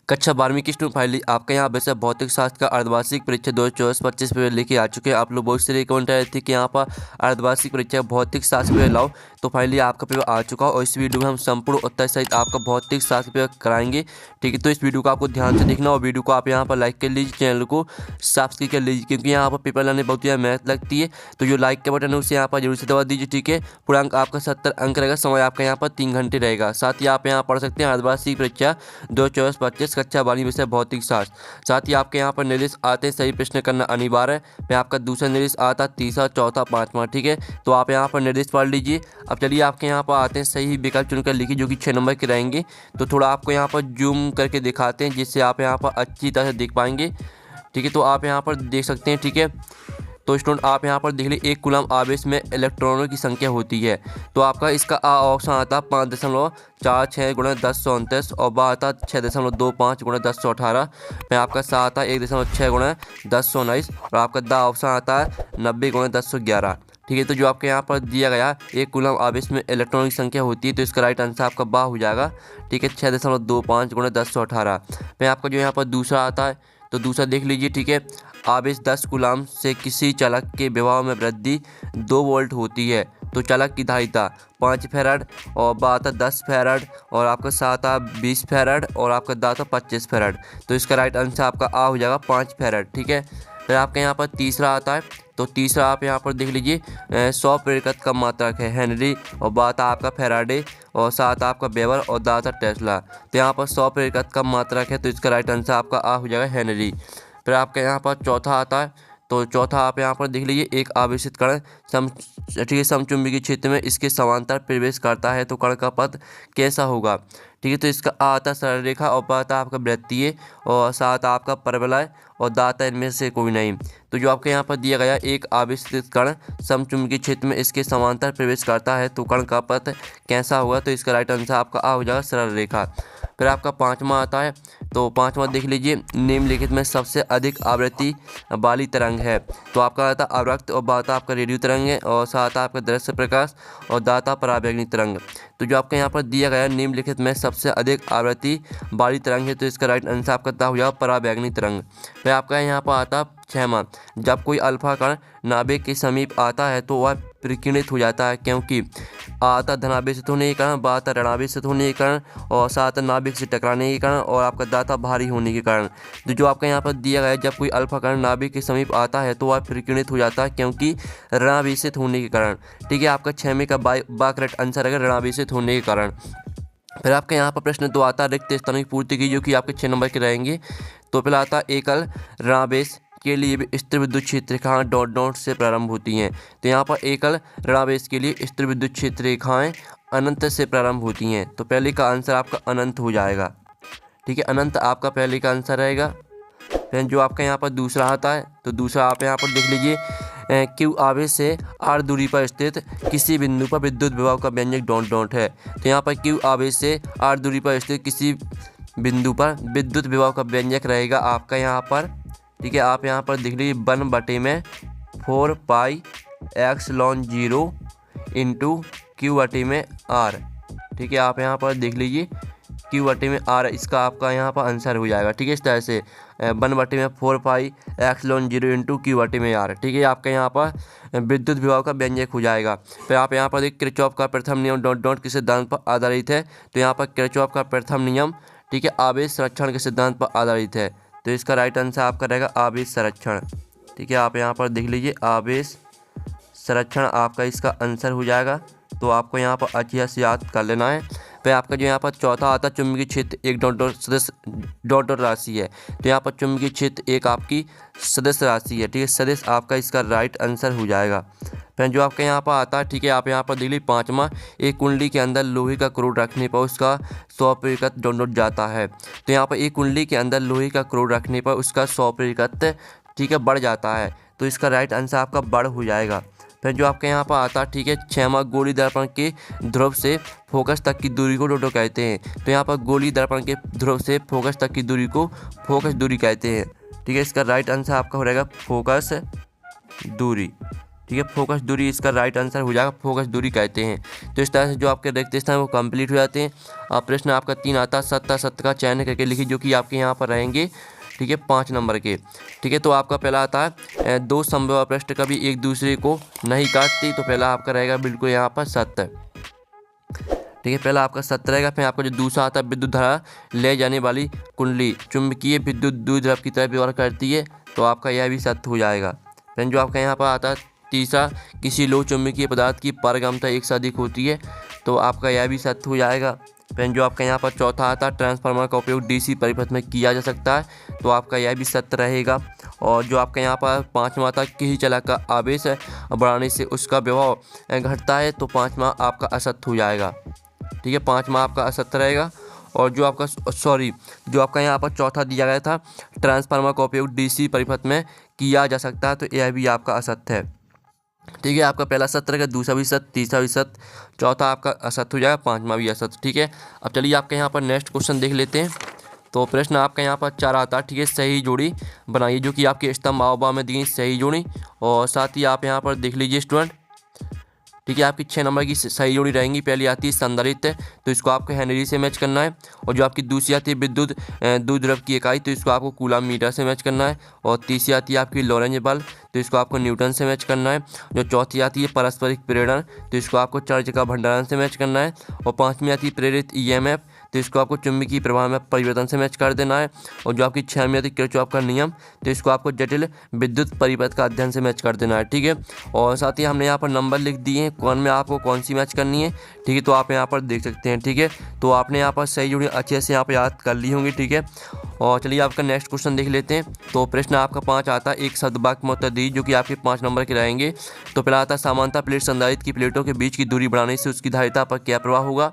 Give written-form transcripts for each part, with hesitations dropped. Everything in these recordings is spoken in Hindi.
कक्षा 12वीं की स्टूडेंट फाइनली आपका यहाँ वैसे भौतिक शास्त्र का अर्धवार्षिक परीक्षा 2024-25 पे लेके आ चुके हैं। आप लोग बहुत सारे कमेंट आए थे कि यहाँ पर अर्धवार्षिक परीक्षा भौतिक शास्त्र पे लाओ, तो फाइनली आपका पेपर आ चुका है और इस वीडियो में हम संपूर्ण उत्तर सहित आपका भौतिक शास्त्र पेपर कराएंगे। ठीक है, तो इस वीडियो को आपको ध्यान से देखना और वीडियो को आप यहाँ पर लाइक कर लीजिए, चैनल को सब्सक्राइब कर लीजिए, क्योंकि यहाँ पर पेपर लाने बहुत ही मेहनत लगती है। तो जो लाइक का बटन है उसे यहाँ पर जरूर से दबा दीजिए। ठीक है, पूरा अंक आपका 70 अंक रहेगा, समय आपका यहाँ पर 3 घंटे रहेगा। साथ ही आप यहाँ पढ़ सकते हैं अर्धवार्षिक परीक्षा 2024-25 कक्षा 12वीं विषय भौतिक शास्त्र। साथ ही आपके यहाँ पर निर्देश आते हैं, सही प्रश्न करना अनिवार्य है। फिर आपका दूसरा निर्देश आता है, तीसरा, चौथा, पांचवा। ठीक है, तो आप यहाँ पर निर्देश पढ़ लीजिए। अब चलिए आपके यहाँ पर आते हैं, सही विकल्प चुनकर लिखिए जो कि 6 नंबर के रहेंगे। तो थोड़ा आपको यहाँ पर जूम करके दिखाते हैं जिससे आप यहाँ पर अच्छी तरह से देख पाएंगे। ठीक है, तो आप यहाँ पर देख सकते हैं। ठीक है, तो स्टूडेंट आप यहाँ पर देख लीजिए, 1 कूलम आवेश में इलेक्ट्रॉनों की संख्या होती है। तो आपका इसका ऑप्शन आता है 5.46 गुणा 1029 और बा आता 6.25 गुणा 1018। फिर आपका सा आता है 1.6 गुणा 1019 और आपका दा ऑप्शन आता है 90 गुणा 1011। ठीक है, तो जो आपके यहाँ पर दिया गया 1 कूलम आवेश में इलेक्ट्रॉनों की संख्या होती है, तो इसका राइट आंसर आपका बा हो जाएगा। ठीक है, 6.25 गुणा 1018। फिर आपका जो यहाँ पर दूसरा आता है, तो दूसरा देख लीजिए। ठीक है, आवेश 10 कूलम से किसी चलक के विभव में वृद्धि 2 वोल्ट होती है, तो चलक की धारिता 5 फैराड और बा आता 10 फैराड और आपका सा आता 20 फैराड और आपका दा आता 25 फैराड। तो इसका राइट आंसर आपका आ हो जाएगा 5 फैराड। ठीक है, फिर आपके यहाँ पर तीसरा आता है, तो तीसरा आप यहाँ पर देख लीजिए 100 प्रेरकत्व का मात्रक है हेनरी और बा आता आपका फैराडे और सा आता आपका वेबर और दा आता टेस्ला। तो यहाँ पर 100 प्रेरकत्व का मात्रक है, तो इसका राइट आंसर आपका आ हो जाएगा हेनरी। फिर आपके यहाँ पर चौथा आता है, तो चौथा आप यहाँ पर देख लीजिए, एक आवेशित कण समचुंबकीय क्षेत्र में इसके समांतर प्रवेश करता है, तो कण का पथ कैसा होगा। ठीक है, तो इसका आ आता सरल रेखा और बा आता आपका वृत्तीय और सा आता आपका परवलय और दा आता इनमें से कोई नहीं। तो जो आपके यहाँ पर दिया गया, एक आवेशित कण समचुंबकीय क्षेत्र में इसके समांतर प्रवेश करता है, तो कण का पथ कैसा होगा। तो इसका राइट आंसर आपका आ हो जाएगा सरल रेखा। फिर आपका पांचवा आता है, तो पांचवा देख लीजिए, निम्नलिखित में सबसे अधिक आवृत्ति वाली तरंग है। तो आपका आता अवरक्त और बाता आपका रेडियो तरंग है और सा आता आपका दृश्य प्रकाश और दाता पराबैंगनी तरंग। तो जो आपके यहाँ पर दिया गया निम्नलिखित में सबसे अधिक आवृत्ति वाली तरंग है, तो इसका राइट आंसर आपका दा हो जाएगा पराबैंगनी तरंग। फिर आपका यहाँ पर आता 6वां, जब कोई अल्फा कण नाभिक के समीप आता है तो वह प्रकीर्णित हो जाता है, क्योंकि आता धनावेशित होने के कारण, बा आता ऋणावेशित होने के कारण और सा आता नाभिक से टकराने के कारण और आपका दाता भारी होने के कारण। तो जो आपका यहाँ पर दिया गया है, जब कोई अल्फा कण नाभिक के समीप आता है तो वह प्रकीर्णित हो जाता है, क्योंकि ऋणावेशित होने के कारण। ठीक है, आपका 6वें का बा करेक्ट आंसर है ऋणावेशित होने के कारण। फिर आपके यहाँ पर प्रश्न 2 आता रिक्त स्थानों की पूर्ति की, जो कि आपके 6 नंबर के रहेंगे। तो पहला आता एकल ऋणावेश के लिए स्थिर विद्युत क्षेत्र रेखाएं डॉट डॉट से प्रारंभ होती हैं। तो यहाँ पर एकल ऋणावेश के लिए स्थिर विद्युत क्षेत्र रेखाएं अनंत से प्रारंभ होती हैं, तो पहले का आंसर आपका अनंत हो जाएगा। ठीक है, अनंत आपका पहले का आंसर रहेगा। फिर जो आपका यहाँ पर दूसरा आता है, तो दूसरा आप यहाँ पर देख लीजिए, क्यू आवेश से आर दूरी पर स्थित किसी बिंदु पर विद्युत विभव का व्यंजक डॉट डॉट है। तो यहाँ पर क्यू आवेश से आर दूरी पर स्थित किसी बिंदु पर विद्युत विभव का व्यंजक रहेगा आपका यहाँ पर। ठीक है, आप यहाँ पर देख लीजिए 1/4 पाई एप्सिलॉन 0 इंटू Q/r। ठीक है, आप यहाँ पर देख लीजिए Q/r, इसका आपका यहाँ पर आंसर हो जाएगा। ठीक है, इस तरह से 1/4 पाई एप्सिलॉन 0 इंटू Q/r। ठीक है, आपका यहाँ पर विद्युत विभव का व्यंजक हो जाएगा। फिर आप यहाँ पर देख किरचॉफ का प्रथम नियम डॉट डॉट किस सिद्धांत पर आधारित है। तो यहाँ पर किरचॉफ का प्रथम नियम, ठीक है, आवेश संरक्षण के सिद्धांत पर आधारित है, तो इसका राइट आंसर आपका रहेगा आवेश संरक्षण। ठीक है, आप यहाँ पर देख लीजिए आवेश संरक्षण आपका इसका आंसर हो जाएगा। तो आपको यहाँ पर अच्छी से याद कर लेना है। फिर आपका जो यहाँ पर चौथा आता चुंबकीय क्षेत्र एक डॉट डॉट सदस्य डॉट डॉट राशि है। तो यहाँ पर चुंबकीय क्षेत्र एक आपकी सदस्य राशि है। ठीक है, सदस्य आपका इसका राइट आंसर हो जाएगा। फिर जो आपके यहाँ पर आता है, ठीक है, आप यहाँ पर देख लीजिए 5वां, एक कुंडली के अंदर लोहे का क्रोड रखने पर उसका 100 प्रेरकत्व डॉट डॉट जाता है। तो यहाँ पर एक कुंडली के अंदर लोहे का क्रोड रखने पर उसका 100 प्रेरकत्व, ठीक है, बढ़ जाता है, तो इसका राइट आंसर आपका बढ़ हो जाएगा। फिर जो आपके यहाँ पर आता है, ठीक है, 6वां, गोली दर्पण के ध्रुव से फोकस तक की दूरी को डोडो कहते हैं। तो यहाँ पर गोली दर्पण के ध्रुव से फोकस तक की दूरी को फोकस दूरी कहते हैं। ठीक है, इसका राइट आंसर आपका हो रहेगा फोकस दूरी। ठीक है। फोकस दूरी इसका राइट आंसर हो जाएगा, फोकस दूरी कहते हैं। तो इस तरह से जो आपके रिक्त स्थान वो कंप्लीट हो जाते हैं। प्रश्न आपका 3 आता है, सत्ता का चयन करके लिखिए जो कि आपके यहाँ पर रहेंगे, ठीक है, 5 नंबर के। ठीक है, तो आपका पहला आता है 2 समबाहु पृष्ठ कभी एक दूसरे को नहीं काटती, तो पहला आपका रहेगा बिल्कुल यहाँ पर सत्य। ठीक है, पहला आपका सत्य रहेगा। फिर आपका जो दूसरा आता है विद्युत धारा ले जाने वाली कुंडली चुंबकीय विद्युत द्विध्रुव की तरह व्यवहार करती है, तो आपका यह भी सत्य हो जाएगा। फिर जो आपका यहाँ पर आता है तीसरा, किसी लोह चुंबकीय पदार्थ की पारगम्यता एक से अधिक होती है, तो आपका यह भी सत्य हो जाएगा। फिर जो आपका यहाँ पर चौथा आता है ट्रांसफार्मर का उपयोग डीसी परिपथ में किया जा सकता है, तो आपका यह भी सत्य रहेगा। और जो आपका यहाँ पर पाँचवा आता है किसी चला का आवेश बढ़ाने से उसका प्रभाव घटता है, तो पाँचवा आपका असत्य हो जाएगा। ठीक है, पाँचवा आपका असत्य रहेगा। और जो आपका जो आपका यहाँ पर चौथा दिया गया था ट्रांसफार्मर का उपयोग डीसी परिपथ में किया जा सकता है, तो यह भी आपका असत्य है। ठीक है, आपका पहला सत्य रहेगा, दूसरा भी सत्य, तीसरा भी सत्य, चौथा आपका असत्य हो जाएगा, पाँचवा भी असत्य। ठीक है, अब चलिए आपके यहाँ पर नेक्स्ट क्वेश्चन देख लेते हैं। तो प्रश्न आपका यहाँ पर 4 आता है, ठीक है, सही जोड़ी बनाइए जो कि आपके स्तंभ अवयव में दी सही जोड़ी। और साथ ही आप यहाँ पर देख लीजिए स्टूडेंट, ठीक है, आपकी 6 नंबर की सही जोड़ी रहेंगी। पहली आती है संधारित्र, तो इसको आपको हेनरी से मैच करना है। और जो आपकी दूसरी आती है विद्युत द्विध्रुव की इकाई, तो इसको आपको कूलम मीटर से मैच करना है। और तीसरी आती है आपकी लॉरेंज बल, तो इसको आपको न्यूटन से मैच करना है। जो चौथी आती है पारस्परिक प्रेरण, तो इसको आपको चार्ज का भंडारण से मैच करना है। और पाँचवीं आती है प्रेरित ईएमएफ, तो इसको आपको चुंबकीय प्रवाह में परिवर्तन से मैच कर देना है। और जो आपकी 6वीं आती है किरचॉफ का नियम, तो इसको आपको जटिल विद्युत परिपथ का अध्ययन से मैच कर देना है। ठीक है, और साथ ही हमने यहाँ पर नंबर लिख दिए हैं कौन में आपको कौन सी मैच करनी है। ठीक है, तो आप यहाँ पर देख सकते हैं। ठीक है, तो आपने यहाँ पर सही जोड़ी अच्छे से यहाँ पर याद कर ली होंगी। ठीक है, और चलिए आपका नेक्स्ट क्वेश्चन देख लेते हैं। तो प्रश्न आपका 5 आता है एक शब्द वाक्य में उत्तर दीजिए जो कि आपके 5 नंबर के रहेंगे। तो पहला आता है समानता प्लेट संधारित्र की प्लेटों के बीच की दूरी बढ़ाने से उसकी धारिता पर क्या प्रभाव होगा,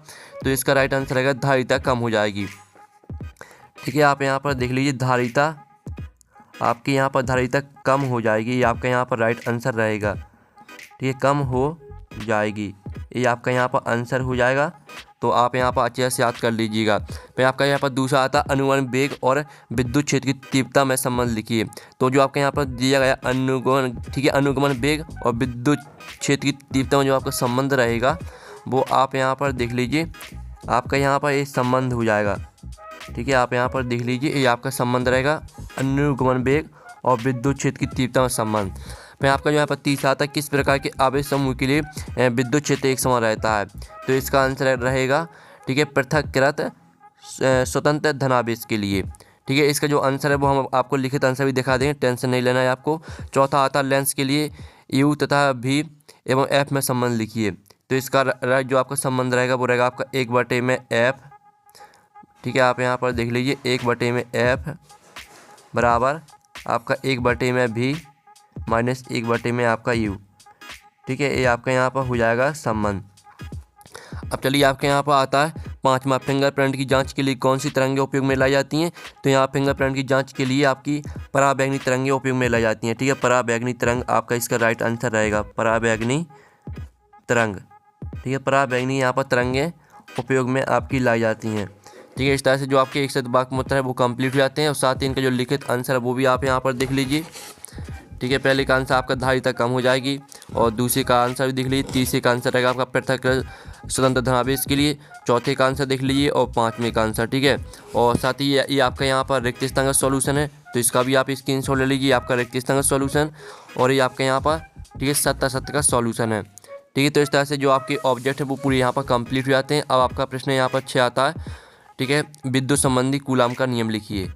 तो इसका राइट आंसर रहेगा धारिता कम हो जाएगी। ठीक है, आप यहाँ पर देख लीजिए धारिता, आपके यहाँ पर धारिता कम हो जाएगी, ये आपका यहाँ पर राइट आंसर रहेगा। ठीक है, कम हो जाएगी, ये आपका यहाँ पर आंसर हो जाएगा। तो आप यहाँ पर अच्छे से याद कर लीजिएगा। फिर आपका यहाँ पर दूसरा आता है अनुगमन वेग और विद्युत क्षेत्र की तीव्रता में संबंध लिखिए। तो जो आपके यहाँ पर दिया गया अनुगमन, ठीक है, अनुगमन वेग और विद्युत क्षेत्र की तीव्रता में जो आपका संबंध रहेगा वो आप यहाँ पर देख लीजिए, आपका यहाँ पर ये संबंध हो जाएगा। ठीक है, आप यहाँ पर देख लीजिए, ये आपका संबंध रहेगा अनुगमन वेग और विद्युत क्षेत्र की तीव्रता में संबंध। फिर आपका जो यहाँ पर तीसरा आता है किस प्रकार के आवेश समूह के लिए विद्युत क्षेत्र एक समान रहता है, तो इसका आंसर रहेगा, ठीक है, पृथक्कृत स्वतंत्र धनावेश के लिए। ठीक है, इसका जो आंसर है वो हम आपको लिखित आंसर भी दिखा देंगे, टेंशन नहीं लेना है आपको। चौथा आता है लेंस के लिए यू तथा भी एवं एफ में संबंध लिखिए। तो इसका जो आपका संबंध रहेगा वो रहेगा आपका 1/f। ठीक है, आप यहाँ पर देख लीजिए 1/f बराबर आपका 1/v माइनस 1/में आपका u। ठीक है, ये आपका यहाँ पर हो जाएगा संबंध। अब चलिए आपके यहाँ पर आता है 5वां फिंगरप्रिंट की जांच के लिए कौन सी तरंगें उपयोग में लाई जाती हैं, तो यहाँ फिंगरप्रिंट की जांच के लिए आपकी पराबैंगनी तरंगें उपयोग में लाई जाती हैं। ठीक है, पराबैंगनी तरंग आपका इसका राइट आंसर रहेगा, पराबैंगनी तरंग। ठीक है, पराबैंगनी यहाँ पर तरंगें उपयोग में आपकी लाई जाती हैं। ठीक है, इस तरह से जो आपके एक शब्द वाक्य में उत्तर है वो कंप्लीट हो जाते हैं। और साथ ही इनका जो लिखित आंसर है वो भी आप यहाँ पर देख लीजिए। ठीक है, पहले का आंसर आपका धारिता कम हो जाएगी, और दूसरे का आंसर भी देख लीजिए, तीसरे का आंसर रहेगा आपका पृथक स्वतंत्र धनावेश के लिए, चौथे का आंसर देख लीजिए, और 5वें का आंसर। ठीक है, और साथ ही ये आपका यहाँ पर रिक्त स्थान का सॉल्यूशन है, तो इसका भी आप स्क्रीनशॉट ले लीजिए, आपका रिक्त स्थान का सॉल्यूशन। और ये आपके यहाँ पर, ठीक है, सत्य का सॉल्यूशन है। ठीक है, तो इस तरह से जो आपके ऑब्जेक्ट है वो पूरे यहाँ पर कंप्लीट हो जाते हैं। अब आपका प्रश्न यहाँ पर 6 आता है, ठीक है, विद्युत संबंधी कूलाम का नियम लिखिए।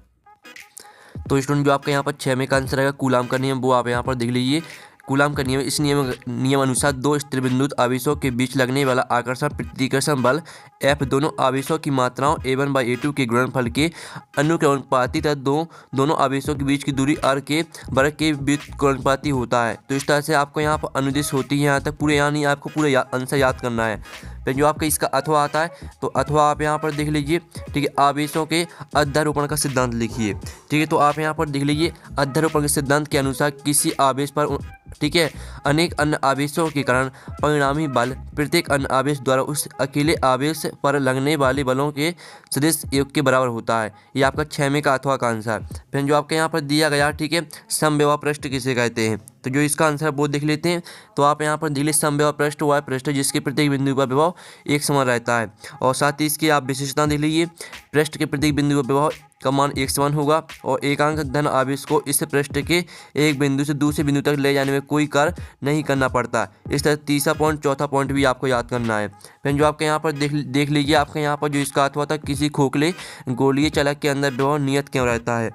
तो स्टूडेंट जो आपका यहाँ पर 6 में का आंसर रहेगा कूलाम का नियम, वो आप यहाँ पर देख लीजिए। कूलाम का नियम, इस नियम अनुसार दो स्थिर बिंदुत आवेशों के बीच लगने वाला आकर्षण प्रतिकर्षण बल F दोनों आवेशों की मात्राओं A1/A2 के गुणनफल के अनुक्रमानुपाती तथा दोनों आवेशों के बीच की दूरी r के वर्ग के व्युत्क्रमानुपाती होता है। तो इस तरह से आपको यहाँ पर अनुदिश होती है यहाँ तक पूरे, यानी आपको पूरे आंसर याद करना है। फिर जो आपका इसका अथवा आता है, तो अथवा आप यहाँ पर देख लीजिए। ठीक है, आवेशों के अध्यारोपण का सिद्धांत लिखिए। ठीक है, तो आप यहाँ पर देख लीजिए अध्यारोपण के सिद्धांत के अनुसार किसी आवेश पर, ठीक है, अनेक अन्य आवेशों के कारण परिणामी बल प्रत्येक अन्य आवेश द्वारा उस अकेले आवेश पर लगने वाले बलों के सदिश योग के बराबर होता है। ये आपका 6 में का अथवा का आंसर। फिर जो आपके यहाँ पर दिया गया, ठीक है, समविभव पृष्ठ किसे कहते हैं, तो जो इसका आंसर वो देख लेते हैं। तो आप यहाँ पर दिल्ली समविभव पृष्ठ वह पृष्ठ है जिसके प्रत्येक बिंदु का विभव एक समान रहता है। और साथ ही इसकी आप विशेषता देख लीजिए, पृष्ठ के प्रत्येक बिंदु का विभव का मान एक समान होगा और एकांक धन आवेश को इस पृष्ठ के एक बिंदु से दूसरे बिंदु तक ले जाने में कोई कार्य नहीं करना पड़ता। इस तरह तीसरा पॉइंट, चौथा पॉइंट भी आपको याद करना है। फिर जो आपके यहाँ पर देख लीजिए, आपके यहाँ पर जो इसका अथवा था, किसी खोखले गोलीय चलक के अंदर विभव नियत क्यों रहता है।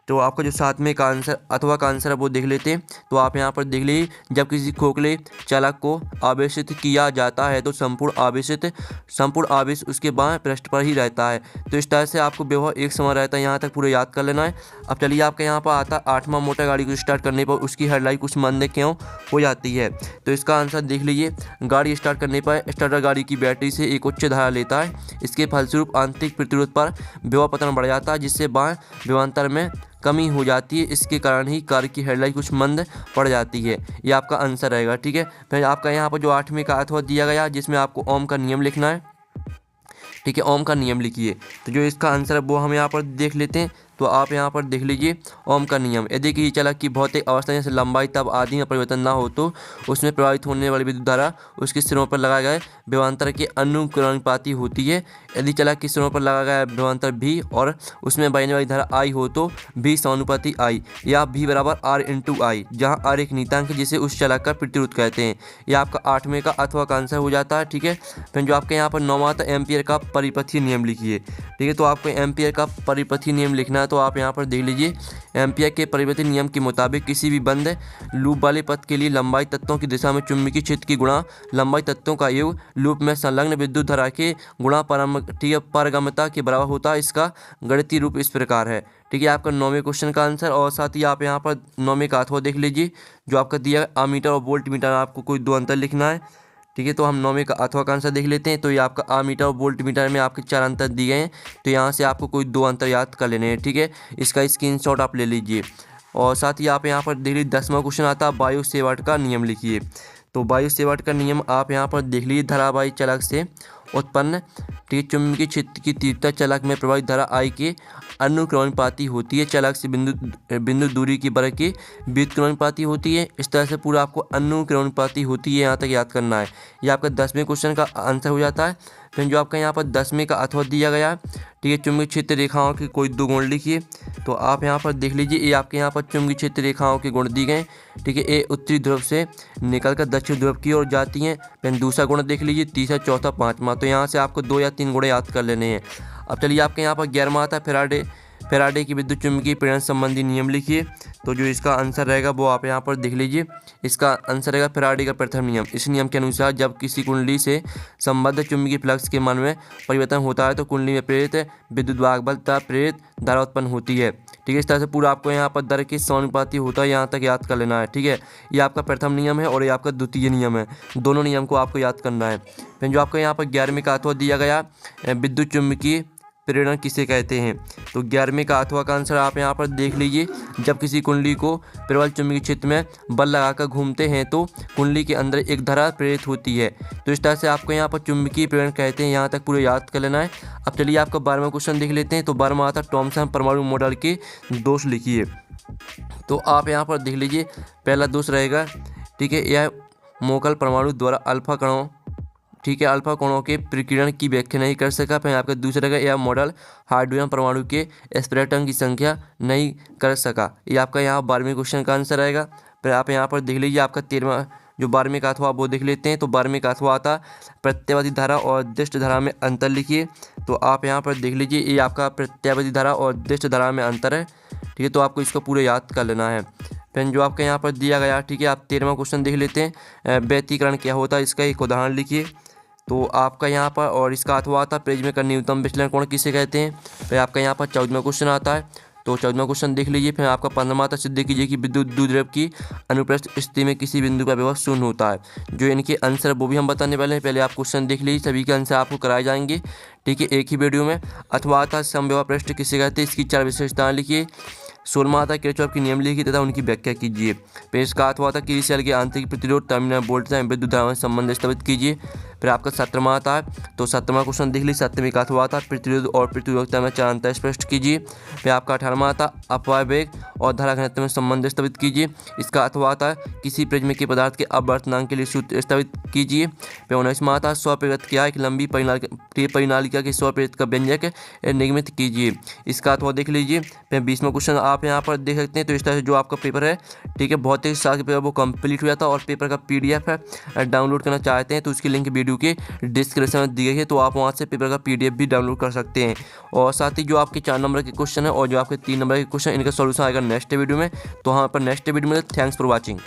तो आपका जो सातवें का आंसर अथवा का आंसर है वो देख लेते हैं। तो आप यहाँ पर देख लीजिए, जब किसी खोखले चालक को आवेशित किया जाता है तो संपूर्ण आवेश उसके बाएं पृष्ठ पर ही रहता है। तो इस तरह से आपको विभव एक समान रहता है, यहाँ तक पूरे याद कर लेना है। अब चलिए आपके यहाँ पर आता आठवां, मोटर गाड़ी को स्टार्ट करने पर उसकी हेडलाइट कुछ मंद क्यों हो जाती है। तो इसका आंसर देख लीजिए, गाड़ी स्टार्ट करने पर स्टार्टर गाड़ी की बैटरी से एक उच्च धारा लेता है। इसके फलस्वरूप आंतरिक प्रतिरोध पर विभव पतन बढ़ जाता है, जिससे बाएं विभवांतर में कमी हो जाती है। इसके कारण ही कार की हेडलाइट कुछ मंद पड़ जाती है। ये आपका आंसर रहेगा, ठीक है। फिर आपका यहाँ पर जो आठवें का अथवा दिया गया, जिसमें आपको ओम का नियम लिखना है, ठीक है। ओम का नियम लिखिए। तो जो इसका आंसर है वो हम यहाँ पर देख लेते हैं। तो आप यहाँ पर देख लीजिए, ओम का नियम, यदि किसी चालक की भौतिक अवस्था जैसे लंबाई तब आदि में परिवर्तन ना हो तो उसमें प्रवाहित होने वाली विद्युत धारा उसके सिरों पर लगाए गए विभवांतर के अनुक्रमानुपाती होती है। यदि चालक के सिरों पर लगाया गया विभवांतर भी और उसमें बहने वाली धारा आई हो तो भी समानुपाती आई, या भी बराबर आर इंटू आई, जहाँ आर एक नीतांक है जिसे उस चालक का प्रतिरोध कहते हैं। यह आपका आठवें का अथवा का आंसर हो जाता है, ठीक है। फिर जो आपके यहाँ पर नौवां था, एम्पियर का परिपथीय नियम लिखिए, ठीक है। तो आपको एम्पियर का परिपथीय नियम लिखना है। तो आप यहाँ पर देख लीजिए, एम्पियर के परिपथीय नियम के मुताबिक किसी भी बंद लूप वाले पथ के लिए लंबाई तत्वों की दिशा में चुंबकीय क्षेत्र की गुणा लंबाई तत्वों का योग लूप में संलग्न विद्युत धारा के गुणा पारगम्यता के बराबर होता है। इसका गणितीय रूप इस प्रकार है, ठीक है। आपका नौवें क्वेश्चन का आंसर। और साथ ही आप यहाँ पर नौवें का अथवा देख लीजिए, जो आपका दिया अमीटर और वोल्ट मीटर, आपको कोई दो अंतर लिखना है, ठीक है। तो हम नौवें का अथवा का आंसर देख लेते हैं। तो ये आपका आमीटर और वोल्ट मीटर में आपके चार अंतर दिए गए हैं, तो यहाँ से आपको कोई दो अंतर याद कर लेने हैं, ठीक है। इसका स्क्रीनशॉट आप ले लीजिए। और साथ ही आप यहाँ पर देख लीजिए, 10वां क्वेश्चन आता है, वायु सेवाट का नियम लिखिए। तो वायु सेवाट का नियम आप यहाँ पर देख लीजिए, धारावाही चालक से उत्पन्न, ठीक है, चुंबकीय क्षेत्र की तीव्रता चालक में प्रवाहित धारा आई के अनुक्रमानुपाती होती है। चालक से बिंदु दूरी की वर्ग की व्युत्क्रमानुपाती होती है। इस तरह से पूरा आपको अनुक्रमानुपाती होती है, यहाँ तक याद करना है। ये आपका 10वें क्वेश्चन का आंसर हो जाता है। फिर जो आपका यहाँ पर 10वें का अथवा दिया गया है, ठीक है, चुंबकीय क्षेत्र रेखाओं के कोई दो गुण लिखिए। तो आप यहाँ पर देख लीजिए, ये आपके यहाँ पर चुंबकीय क्षेत्र रेखाओं के गुण दिए गए, ठीक है। ये उत्तरी ध्रुव से निकलकर दक्षिण ध्रुव की ओर जाती हैं। फिर दूसरा गुण देख लीजिए, तीसरा, चौथा, पाँचवा। तो यहाँ से आपको 2 या 3 गुण याद कर लेने हैं। अब चलिए आपके यहाँ पर 11वां आता है, फैराडे की विद्युत चुंबकीय प्रेरण संबंधी नियम लिखिए। तो जो इसका आंसर रहेगा वो आप यहाँ पर देख लीजिए, इसका आंसर रहेगा फैराडे का प्रथम नियम। इस नियम के अनुसार जब किसी कुंडली से संबद्ध चुंबकीय फ्लक्स के मान में परिवर्तन होता है तो कुंडली में प्रेरित विद्युत वाहक बल तथा प्रेरित धारा उत्पन्न होती है, ठीक है। इस तरह से पूरा आपको यहाँ पर दर के समानुपाती होता है, यहाँ तक याद कर लेना है, ठीक है। ये आपका प्रथम नियम है और ये आपका द्वितीय नियम है, दोनों नियम को आपको याद करना है। फिर जो आपको यहाँ पर 11वें का अथवा दिया गया, विद्युत चुंबकीय प्रेरण किसे कहते हैं। तो 11वें का अथवा का आंसर आप यहाँ पर देख लीजिए, जब किसी कुंडली को प्रबल चुंबकीय क्षेत्र में बल लगाकर घूमते हैं तो कुंडली के अंदर एक धारा प्रेरित होती है। तो इस तरह से आपको यहाँ पर चुंबकीय प्रेरण कहते हैं, यहाँ तक पूरे याद कर लेना है। अब चलिए आपका 12वां क्वेश्चन देख लेते हैं। तो 12वां आता थॉमसन परमाणु मॉडल के दोष लिखिए। तो आप यहाँ पर देख लीजिए, पहला दोष रहेगा, ठीक है, यह मोकल परमाणु द्वारा अल्फा कणों, ठीक है, अल्फा कोणों के प्रकीर्णन की व्याख्या नहीं कर सका। फिर आपका दूसरा का यह मॉडल हाइड्रोजन परमाणु के स्पेक्ट्रम की संख्या नहीं कर सका। ये आपका यहाँ 12वें क्वेश्चन का आंसर आएगा। फिर आप यहाँ पर देख लीजिए, आपका 13वां जो 12वें का अथवा वो देख लेते हैं। तो 12वें का अथवा आता प्रत्यावर्ती धारा और दिष्ट धारा में अंतर लिखिए। तो आप यहाँ पर देख लीजिए, ये आपका प्रत्यावर्ती धारा और दिष्ट धारा में अंतर है, ठीक है। तो आपको इसको पूरे याद कर लेना है। फिर जो आपका यहाँ पर दिया गया, ठीक है, आप 13वां क्वेश्चन देख लेते हैं, व्यतिकरण क्या होता है, इसका एक उदाहरण लिखिए। तो आपका यहाँ पर और इसका अथवा आता है प्रिज्म का न्यूनतम विचलन कोण किसे कहते हैं। फिर आपका यहाँ पर 14वां क्वेश्चन आता है। तो 14वां क्वेश्चन देख लीजिए। फिर आपका 15वां आता, सिद्ध कीजिए कि विद्युत द्विध्रुव की अनुप्रस्थ स्थिति में किसी बिंदु का विभव शून्य होता है। जो इनके आंसर वो भी हम बताने वाले हैं, पहले आप क्वेश्चन देख लीजिए, सभी के आंसर आपको कराए जाएंगे, ठीक है, एक ही वीडियो में। अथवा आता समविभव पृष्ठ किसे कहते हैं, इसकी 4 विशेषताएं लिखिए। 16वां आता किरचॉफ के नियम लिखिए तथा उनकी व्याख्या कीजिए। फिर इसका अथवा आता किसी सेल के आंतरिक प्रतिरोध, टर्मिनल वोल्टेज एवं विद्युत धारा में संबंध स्थापित कीजिए। फिर आपका 17वां आता है, तो 17वां क्वेश्चन देख लीजिए। 7वीं का अथवा आता है प्रतिरोध और प्रतिरोधकता में चार अंतर स्पष्ट कीजिए। फिर आपका 18वां आता है अपवाय वेग और धारा घनत्व में संबंध स्थापित कीजिए। इसका अथवा आता है किसी प्रिज्म के पदार्थ के अपवर्तनांक के लिए सूत्र स्थापित कीजिए। फिर 19वां आता है स्वप्रेरित क्या एक लंबी परिनालिका के स्वप्रेरित का व्यंजक निगमित कीजिए। इसका अथवा देख लीजिए। फिर 20वां क्वेश्चन आप यहाँ पर देख सकते हैं। तो इस तरह से जो आपका पेपर है, ठीक है, भौतिक शास्त्र का पेपर वो कंप्लीट हो जाता है। और पेपर का PDF है, डाउनलोड करना चाहते हैं तो उसकी लिंक वीडियो के डिस्क्रिप्शन में दी गई है, तो आप वहाँ से पेपर का PDF भी डाउनलोड कर सकते हैं। और साथ ही जो आपके 4 नंबर के क्वेश्चन है और जो आपके 3 नंबर के क्वेश्चन, इनका सॉल्यूशन आएगा नेक्स्ट वीडियो में। तो वहाँ पर नेक्स्ट वीडियो में थैंक्स फॉर वॉचिंग।